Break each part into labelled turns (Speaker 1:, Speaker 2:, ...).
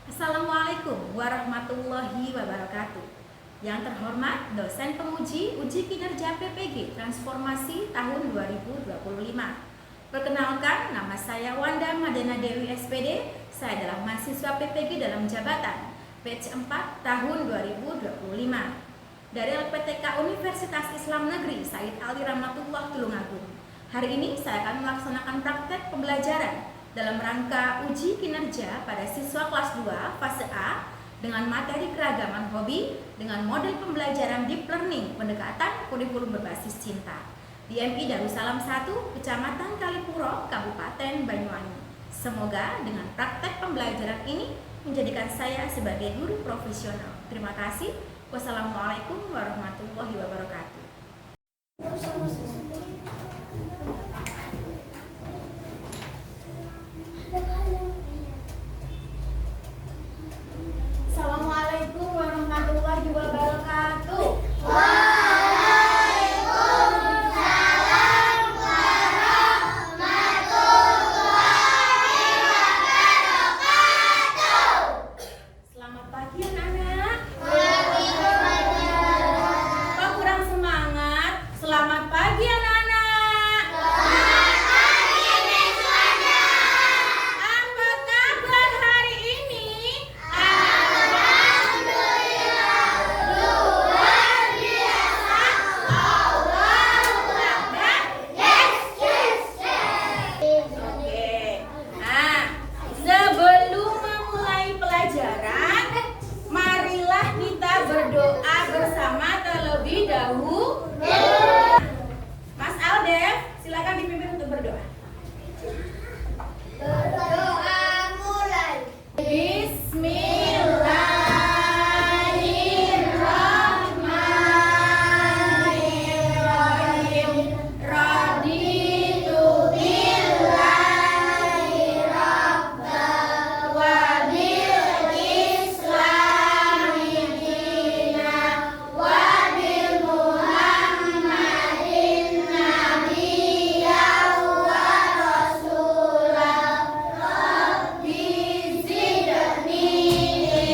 Speaker 1: Assalamualaikum warahmatullahi wabarakatuh. Yang terhormat dosen penguji uji kinerja PPG Transformasi tahun 2025. Perkenalkan, nama saya Wanda Madana Dewi SPD. Saya adalah mahasiswa PPG dalam jabatan batch 4 tahun 2025 dari LPTK Universitas Islam Negeri Said Ali Rahmatullah Tulungagung. Hari ini saya akan melaksanakan praktek pembelajaran dalam rangka uji kinerja pada siswa kelas 2 fase A dengan materi keragaman hobi dengan model pembelajaran deep learning pendekatan kurikulum berbasis cinta di MI Darussalam 1, Kecamatan Kalipuro, Kabupaten Banyuwangi. Semoga dengan praktek pembelajaran ini menjadikan saya sebagai guru profesional. Terima kasih. Wassalamualaikum warahmatullahi wabarakatuh.
Speaker 2: Assalamualaikum warahmatullahi wabarakatuh.
Speaker 3: Waalaikumsalam warahmatullahi wabarakatuh.
Speaker 1: Selamat pagi anak-anak.
Speaker 3: Pagi
Speaker 1: Kok kurang semangat? Selamat pagi anak-anak.
Speaker 3: Selamat pagi Miss Wanda.
Speaker 1: Apa kabar hari ini?
Speaker 3: Alhamdulillah luar biasa. Allahu Akbar. Yes, yes, yes.
Speaker 1: Oke. Nah, sebelum memulai pelajaran, marilah kita berdoa bersama terlebih dahulu. Mas Aldef, silakan dipimpin untuk berdoa.
Speaker 3: Berdoa mulai.
Speaker 1: Bismillahirrahmanirrahim. Raditu billahi rabban wa bil islami dinan wa bil muhammadin nabiyyan wa rasulan. Rabbi zidni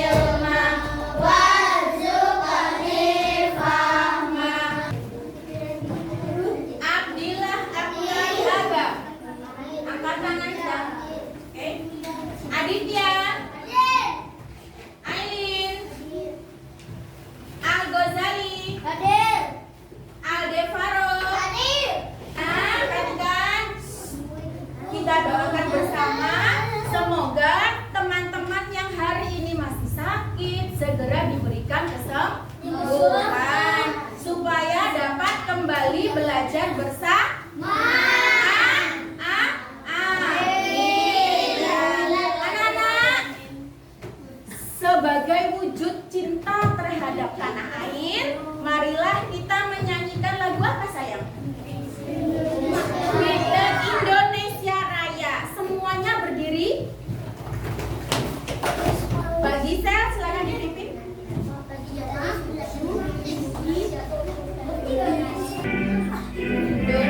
Speaker 1: ilma warzuqni fahma. Abdillah Abdul Haba. Angkat tangan kita. Oke. Aditya. Ailin. Al Ghazali.
Speaker 3: Hadir.
Speaker 1: Aldevaro.
Speaker 3: Hadir.
Speaker 1: Nah, perhatikan. Kita doakan bersama, semoga teman-teman yang hari ini masih sakit segera diberikan kesembuhan supaya dapat kembali belajar bersama. Amin. Anak-anak, sebagai wujud cinta terhadap tanah air, marilah kita menyanyikan lagu apa sayang? Kita Indonesia Raya. Semuanya berdiri. Bagi Sel, silakan dipimpin.
Speaker 3: Indonesia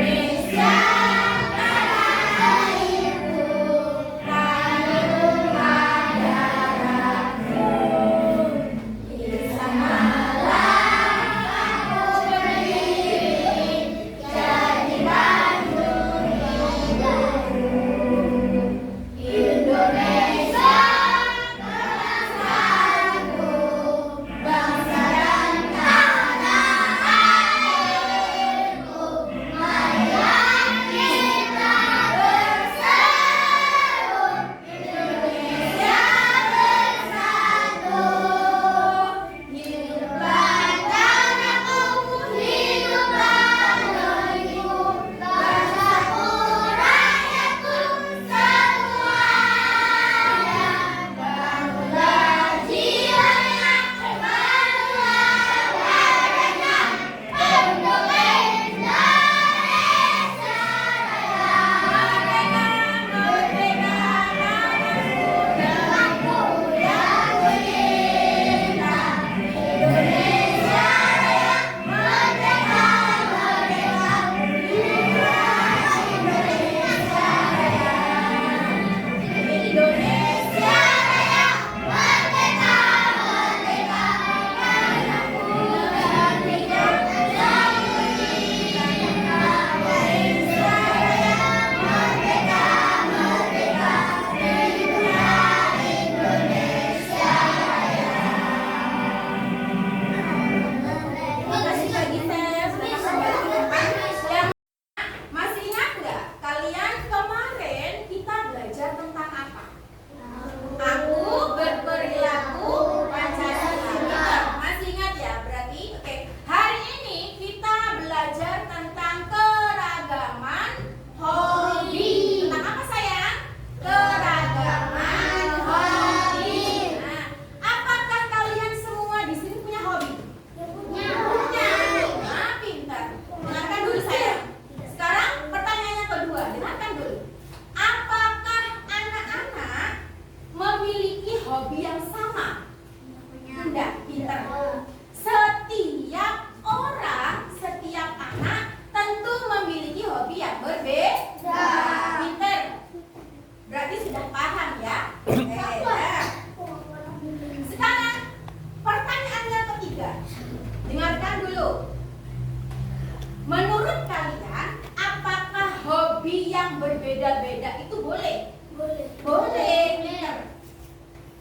Speaker 1: hobi yang berbeda-beda itu boleh?
Speaker 2: Boleh.
Speaker 1: Boleh. Benar.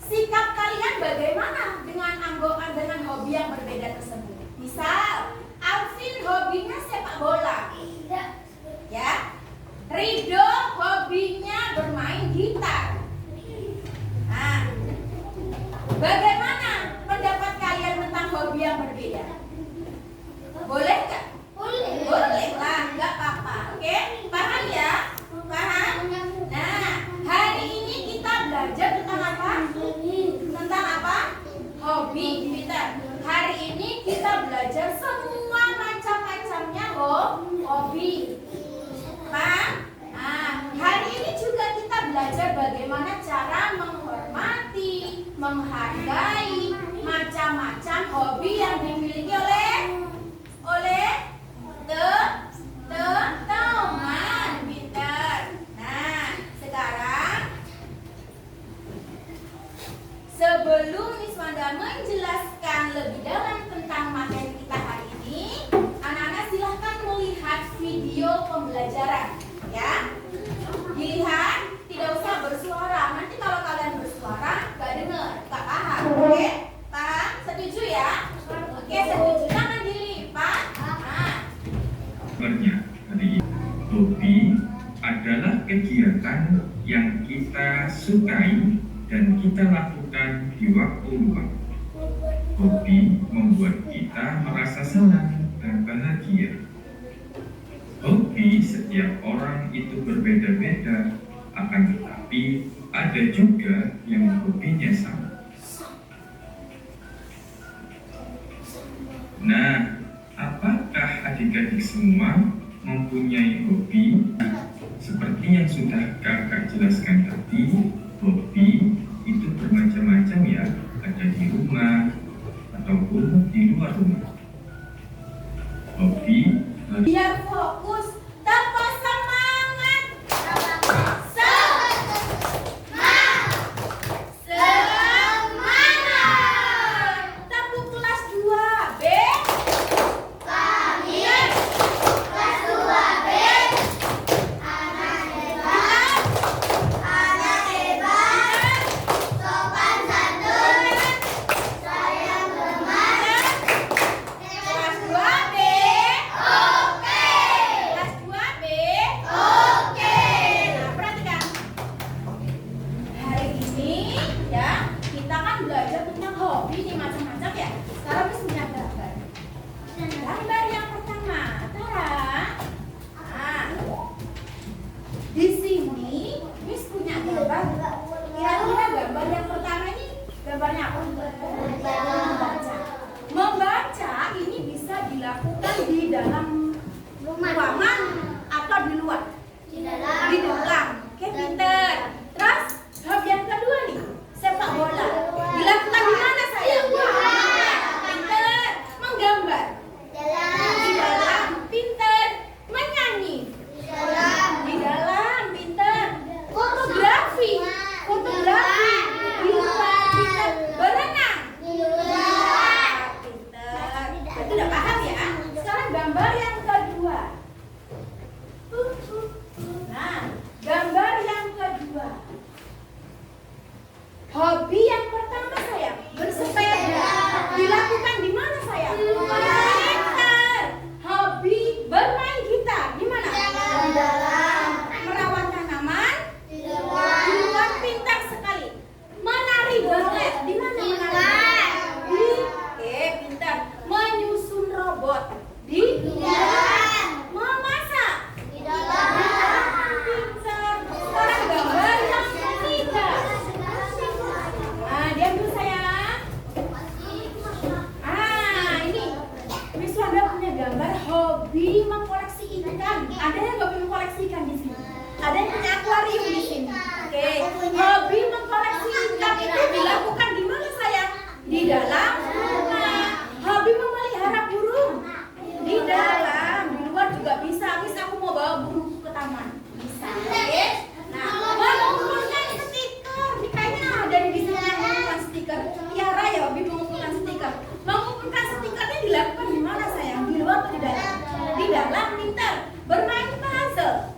Speaker 1: Sikap kalian bagaimana dengan hobi yang berbeda tersebut? Misal, Alvin hobinya sepak bola.
Speaker 2: Tidak.
Speaker 1: Ya. Rido hobinya bermain gitar. Nah, bagaimana pendapat kalian tentang hobi yang berbeda? Boleh nggak?
Speaker 2: Boleh.
Speaker 1: Boleh lah, nggak apa-apa. Oke, paham ya? Paham? Nah, hari ini kita belajar tentang apa? Tentang apa? Hobi. Kita hari ini kita belajar semua macam-macamnya hobi. Paham? Nah, hari ini juga kita belajar bagaimana cara menghormati, menghargai macam-macam hobi yang dimiliki oleh teman. Pintar. Nah, sekarang sebelum Miss Wanda menjelaskan lebih dalam tentang materi kita hari ini, anak-anak silahkan melihat video pembelajaran, ya. Dilihat, tidak usah bersuara. Nanti kalau kalian bersuara, gak dengar, gak paham. Oke? Paham? Setuju ya? Oke, setuju. Jangan dilipat. Nah,
Speaker 4: Sebenarnya hari ini hobi adalah kegiatan yang kita sukai dan kita lakukan di waktu luang. Hobi membuat kita merasa senang dan bahagia. Hobi setiap orang itu berbeda-beda, akan tetapi ada juga yang hobinya sama. Nah, apakah adik-adik semua mempunyai hobi? Seperti yang sudah kakak jelaskan tadi, hobi itu bermacam-macam ya, ada di rumah ataupun di luar rumah. Hobi
Speaker 1: biar fokus. Tepuk semangat. Semangat. Tepuk kelas 2B. Kelas 2B. Kelas 2B. Nah, perhatikan. Hari ini ya, kita kan belajar tentang hobi nih macam-macam ya. Sekarang Miss punya gambar. Gambar yang pertama, Tara. Nah, di sini Miss punya gambar. Kira-kira gambar yang pertama ini gambarnya apa? Membaca. Membaca ini bisa dilakukan di dalam ruangan atau di luar? Di dalam. Oke, pinter. Terus hobi yang kedua nih, sepak bola. Dilakukan di mana sayang? Pinter. Menggambar. Di dalam. Pinter. Menyanyi. Di dalam. Pinter. Fotografi. Fotografi. Di luar. Pinter. Berenang. Pinter. Itu udah paham ya? Sekarang gambar yang kedua. Nah, gambar yang kedua. Hobi yang pertama sayang, bersepeda. Dilakukan di mana sayang? Pintar. Hobi bermain gitar di mana? Di dalam. Merawat tanaman? Di luar. Pintar sekali. Menari balet di mana menari? Oke, pintar. Menyusun robot di dalam. Memasak di dalam. Pintar. Sekarang gambar yang ketiga. Nah, diam dulu sayang. Ini Miss Wanda punya gambar hobi mengkoleksi ikan. Ada yang hobi mengkoleksi ikan di sini? Ada yang punya akuarium di sini? Oke. Hobi mengkoleksi ikan itu dilakukan di mana sayang? Di dalam rumah. Hobi memelihara burung? Di dalam. Di luar juga bisa. Miss, aku mau bawa burung ke taman. Bisa. Oke. Nah, mengumpulkan stiker. Kayaknya ada di sini yang mengumpulkan stiker. Tiara ya hobi mengumpulkan stiker. Mengumpulkan stikernya dilakukan di mana sayang? Di luar atau di dalam? Di dalam. Pintar. Bermain puzzle.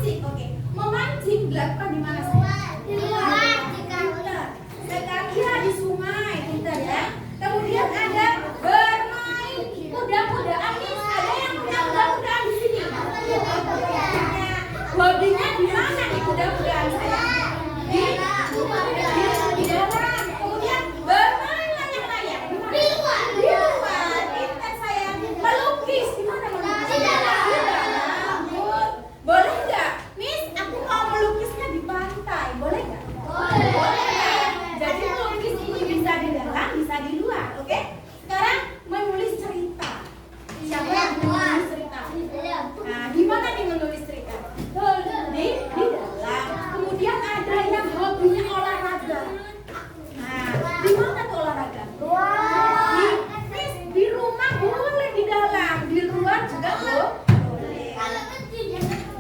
Speaker 1: Asik, oke. Memancing dilakukan di mana sayang?
Speaker 3: Di luar.
Speaker 1: Pintar. Sekali di sungai, pintar ya. Kemudian ada bermain kuda-kudaan. Nih, ada yang punya kuda-kudaan di sini. Hobinya di mana nih kuda-kudaan sayang? Di dalam. Kemudian bermain layang-layang. Di luar. Di luar. Pintar sayang. Melukis di mana melukis?
Speaker 3: Di dalam.
Speaker 1: Di dalam. Good. Boleh nggak, Miss? Aku mau melukisnya di pantai. Boleh nggak? Boleh. Jadi melukis ini bisa di dalam, bisa di luar. Oke? Sekarang menulis cerita. Siapa yang menulis cerita? Nah, di mana nih menulis cerita? Di dalam. Kemudian ada yang hobinya olahraga. Nah, di mana tuh olahraga? Di rumah boleh, di dalam, di luar juga boleh.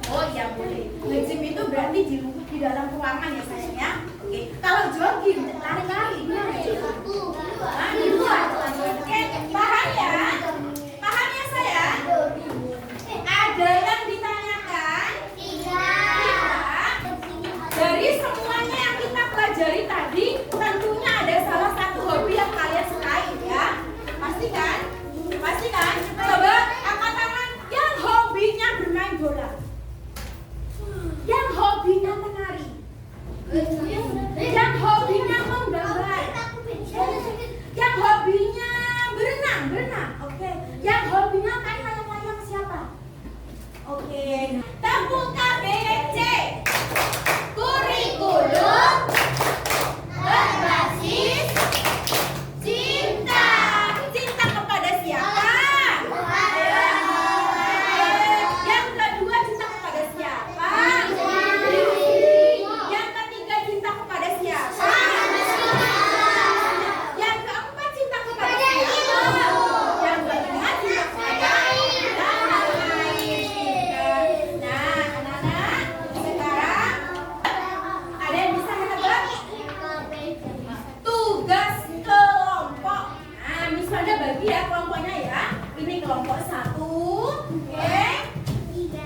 Speaker 1: Oh iya boleh. Nge-gym itu berarti di dalam ruangan ya sayang ya. Oke. Kalau jogging, lari-lari gimana ya? Nah, di luar. Oke, paham ya? Paham ya sayang? Ada yang ditanyakan? Tidak. Dari semuanya yang kita pelajari tadi, tentunya ada salah satu hobi yang kalian sukai ya. Pasti kan? Pasti kan? Coba angkat tangan yang hobinya bermain bola. Yang hobinya menari. Yang hobinya menggambar. Yang hobinya berenang. Oke. Yang hobinya main layang-layang siapa? Oke. Tepuk KBC. Kurikulum berbasis cinta. Cinta kepada siapa? Yang kedua cinta kepada siapa? Yang ketiga cinta kepada siapa? Yang keempat cinta kepada siapa? Yang kelima cinta kepada orang lain. Nah, anak-anak, sekarang ada yang bisa menebak? Tugas kelompok. Nah, Miss Wanda bagi ya kelompoknya ya. Ini kelompok 1, oke.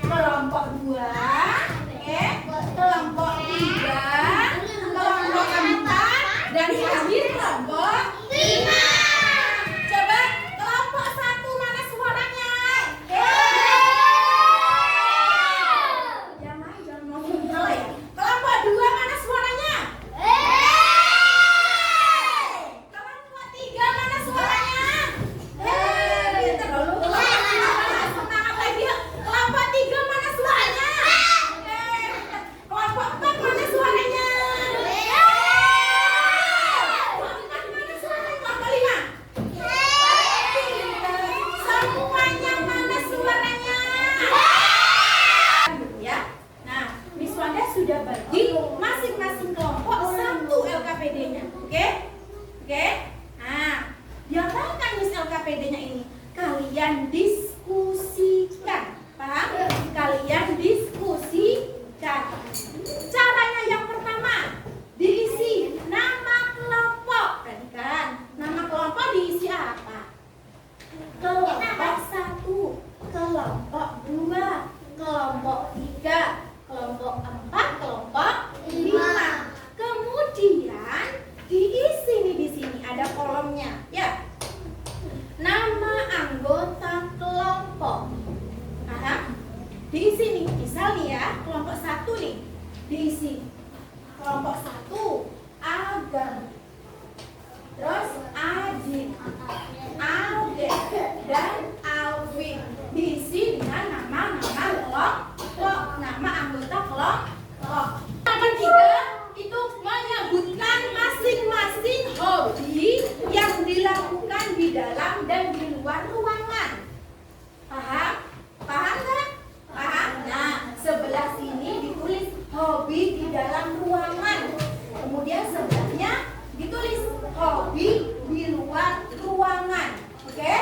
Speaker 1: Kelompok 2, oke. Kelompok 3, kelompok 4, dan terakhir kelompok 5. Coba kelompok 1 mana suaranya? Jangan ngomong salah ya. Kelompok 2 mana suaranya? Kelompok 3 mana suaranya? Pintar dulu. Semangat lagi yuk. Kelompok 3 mana suaranya? Kelompok 4 mana suaranya? Kelompok 4 mana suaranya? Kelompok 5? Semuanya mana suaranya? Ya. Nah, Miss Wanda sudah bagi masing-masing kelompok 1 LKPD-nya. Oke? Oke? Nah, diapakan Miss LKPD-nya ini? Kalian diskusikan. Paham? Kalian diskusikan. Caranya yang pertama, diisi nama kelompok. Perhatikan, nama kelompok diisi apa? Kelompok 1, kelompok 2, kelompok 3, kelompok 4, kelompok 5. Kemudian diisi nih di sini ada kolomnya, ya. Nama anggota kelompok. Paham? Diisi nih, misal nih ya, kelompok 1 nih. Diisi kelompok 1 Agam. Terus Ajin, Alden, dan Alvin. Diisi dengan nama-nama kelompok, nama anggota kelompok. Yang ketiga itu menyebutkan masing-masing hobi yang dilakukan di dalam dan di luar ruangan. Paham? Paham nggak? Paham? Nah, sebelah sini ditulis hobi di dalam ruangan. Kemudian sebelahnya ditulis hobi di luar ruangan. Oke?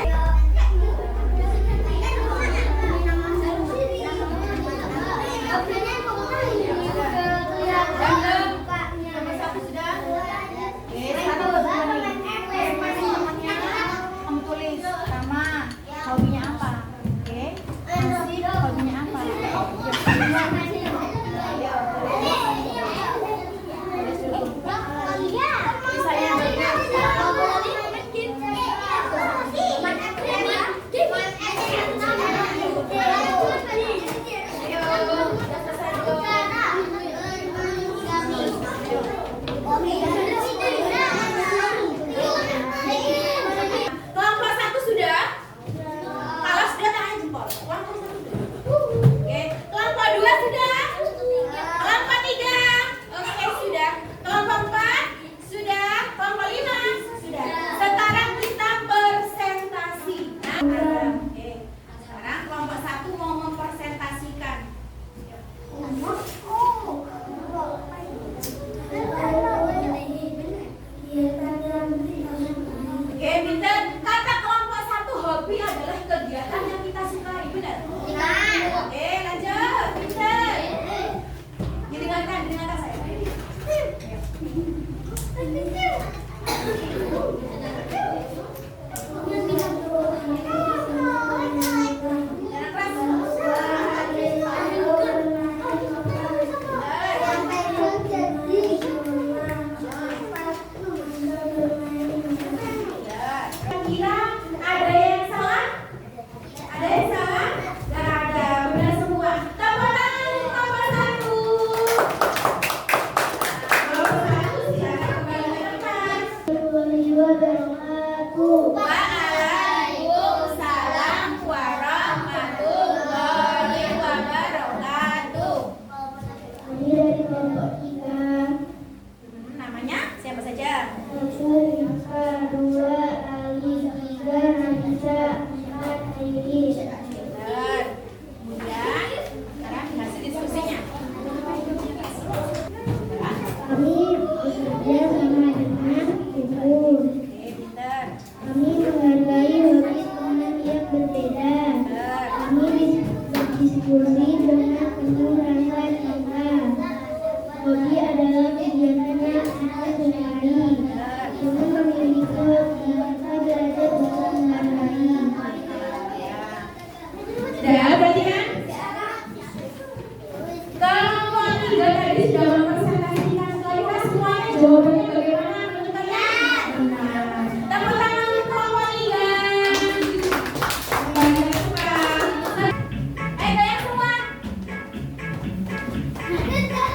Speaker 1: Nomor 1 sudah? Oke, 1 begini. Teman-temannya kamu tulis nama, hobinya apa? Oke? Masih hobinya apa? tiga tadi sudah mempresentasikan ke kita semuanya jawabannya bagaimana menurut kalian? Benar. Tepuk tangan untuk kelompok 3. Banyak sekali. Goyang semua. Ayo sayang. Ayo goyang semua nak. Oke, pintar.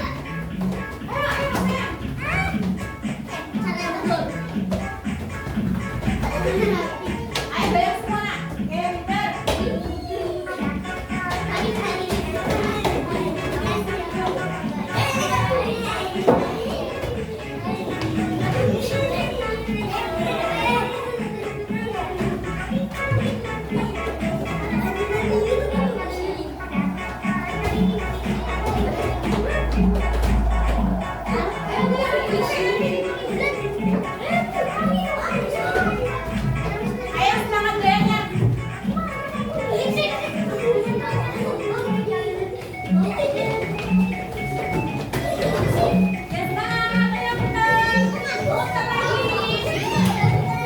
Speaker 1: Ayo semangat goyangnya. Ya semangat, ayo putar. Putar lagi. Ayo sayang.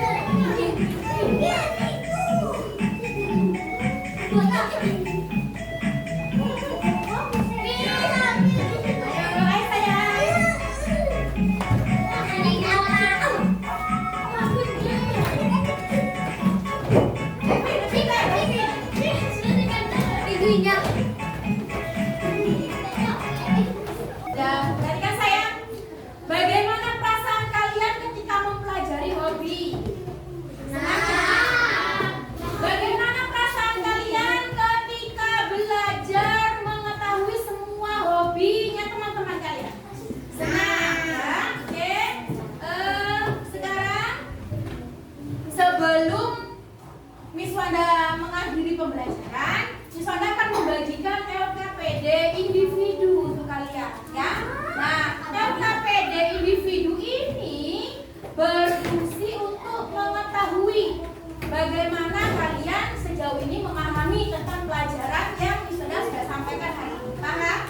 Speaker 1: Dan perhatikan sayang, bagaimana perasaan kalian ketika mempelajari hobi? Senang. Bagaimana perasaan kalian ketika belajar mengetahui semua hobinya teman-teman kalian? Senang. Ya? Oke. Sekarang sebelum Miss Wanda mengakhiri pembelajaran, Miss Wanda akan membagikan LKPD individu untuk kalian, ya. Nah, LKPD individu ini berfungsi untuk mengetahui bagaimana kalian sejauh ini memahami tentang pelajaran yang Miss Wanda sudah sampaikan hari ini. Paham?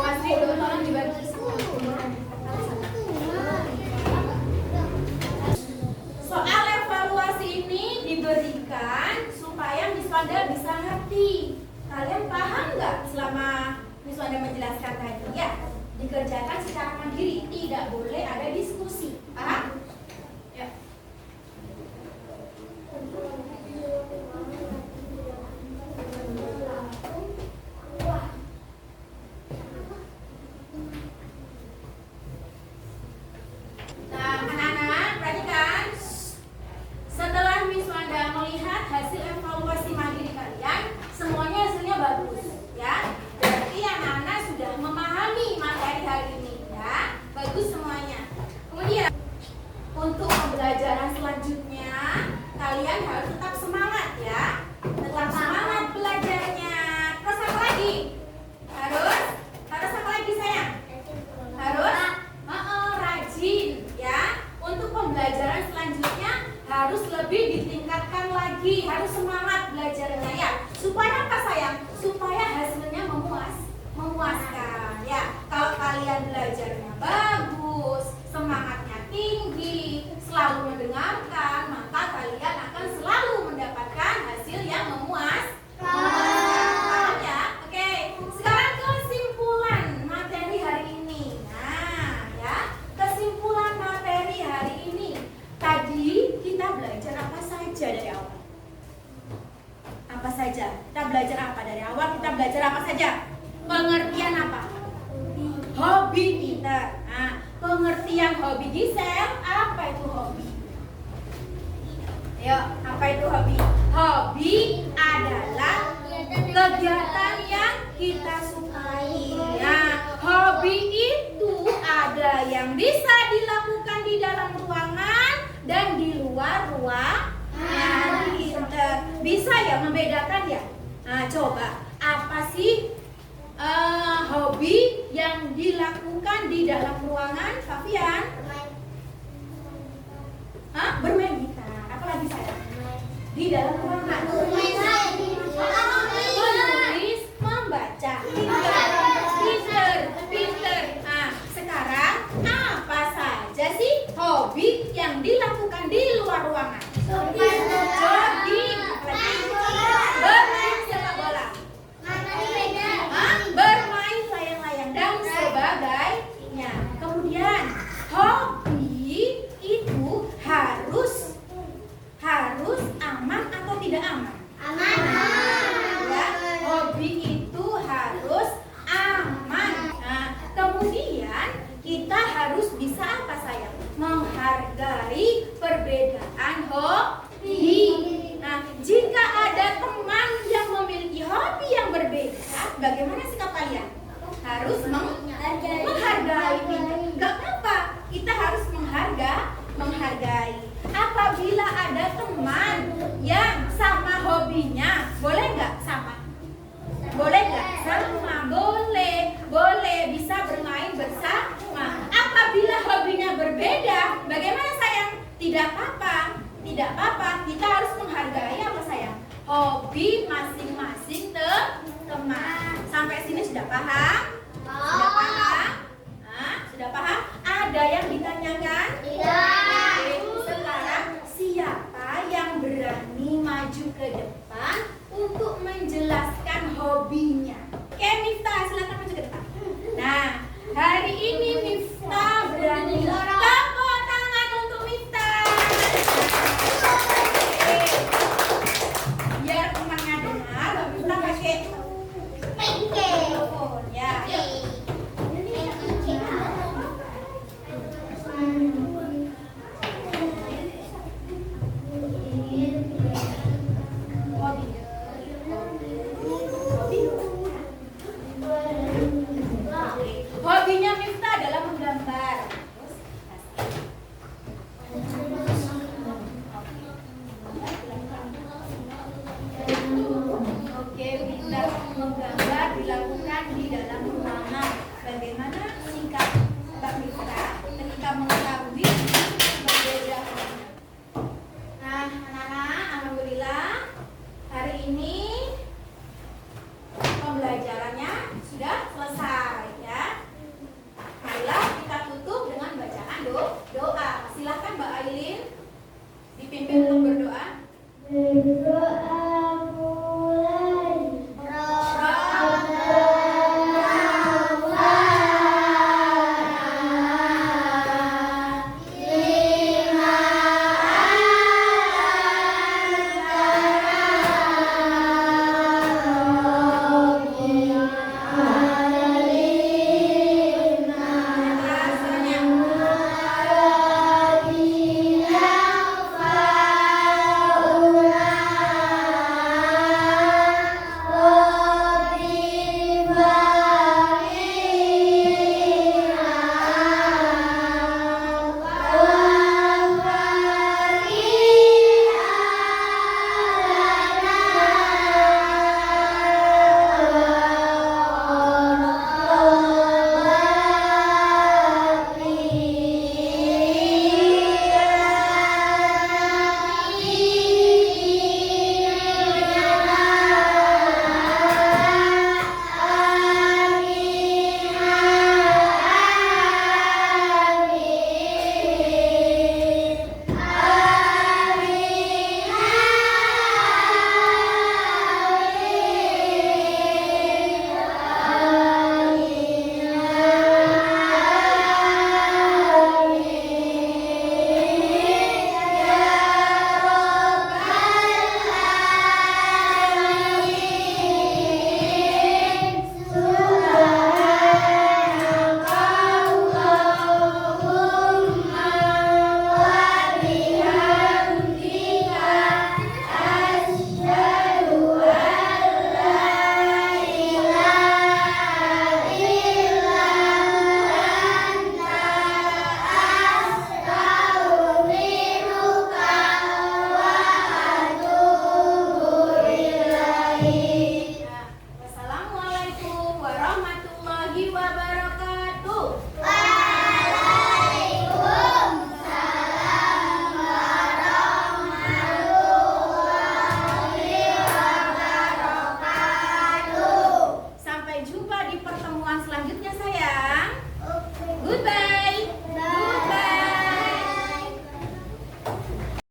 Speaker 1: Pasti dulu tolong dibagi. Soal evaluasi ini diberikan supaya Miss Wanda bisa ngerti. Kalian paham nggak selama Miss Wanda menjelaskan tadi? Ya, dikerjakan secara mandiri, tidak boleh ada diskusi. Paham? Ya. Nah, anak-anak, perhatikan. Setelah Miss Wanda melihat hasil evaluasi mandiri kalian, semuanya hasilnya bagus, ya. Berarti anak-anak sudah memahami materi hari ini, ya. Bagus semuanya. Kemudian untuk pembelajaran selanjutnya, kalian harus tetap semangat, ya. Tetap semangat belajarnya. Terus apa lagi? Harus apa lagi sayang? Harus rajin, ya. Untuk pembelajaran selanjutnya harus lebih ditingkatkan lagi, harus semangat belajarnya, ya. Supaya apa sayang? Supaya hasilnya memuaskan, ya. Kalau kalian belajarnya bagus, semangatnya tinggi, selalu mendengarkan, maka kalian akan selalu mendapatkan hasil yang memuaskan. Paham ya? Oke, sekarang kesimpulan materi hari ini. Nah, ya, kesimpulan materi hari ini. Tadi kita belajar apa saja dari awal? Apa saja? Kita belajar apa dari awal? Kita belajar apa saja? Pengertian apa? Hobi kita. Nah, pengertian hobi Gisel, apa itu hobi? Ayo, apa itu hobi? Hobi adalah kegiatan yang kita sukai. Nah, hobi itu ada yang bisa dilakukan di dalam ruangan dan di luar ruangan. Bisa ya membedakan ya? Nah, coba apa sih hobi yang dilakukan di dalam ruangan, Fafian? Bermain gitar. Apalagi saya? Di dalam ruangan. Menulis, membaca. Pinter. Nah, sekarang apa saja sih hobi yang dilakukan di luar ruangan? Jogging, bermain sepak bola, bermain layang-layang dan sebagainya. Kemudian hobi itu harus aman atau tidak aman? Ya, hobi itu harus aman. Nah, kemudian kita harus bisa apa sayang? Menghargai perbedaan hobi. Nah, jika ada teman yang memiliki hobi yang berbeda, bagaimana sikap kalian? Harus menghargai. Gak apa-apa, kita harus menghargai. Apabila ada teman yang sama hobinya, boleh nggak sama? Boleh nggak? Sama, boleh bisa bermain bersama. Apabila hobinya berbeda, bagaimana sayang? Tidak apa-apa. Kita harus menghargai apa sayang? Hobi masing-masing teman. Sampai sini sudah paham? Sudah paham? Ada yang ditanyakan? Oke, sekarang siapa yang berani maju ke depan untuk menjelaskan hobinya? Oke, Miftah, silakan maju ke depan. Nah, hari ini Miftah berani. Tepuk tangan untuk Miftah. Oke. Biar temannya dengar, Miftah pakai mikrofon ya. Hobinya Miftah adalah menggambar. Oke, pintar menggambar dilakukan di dalam ruangan. Bagaimana sikap Mbak Miftah ketika menggambar?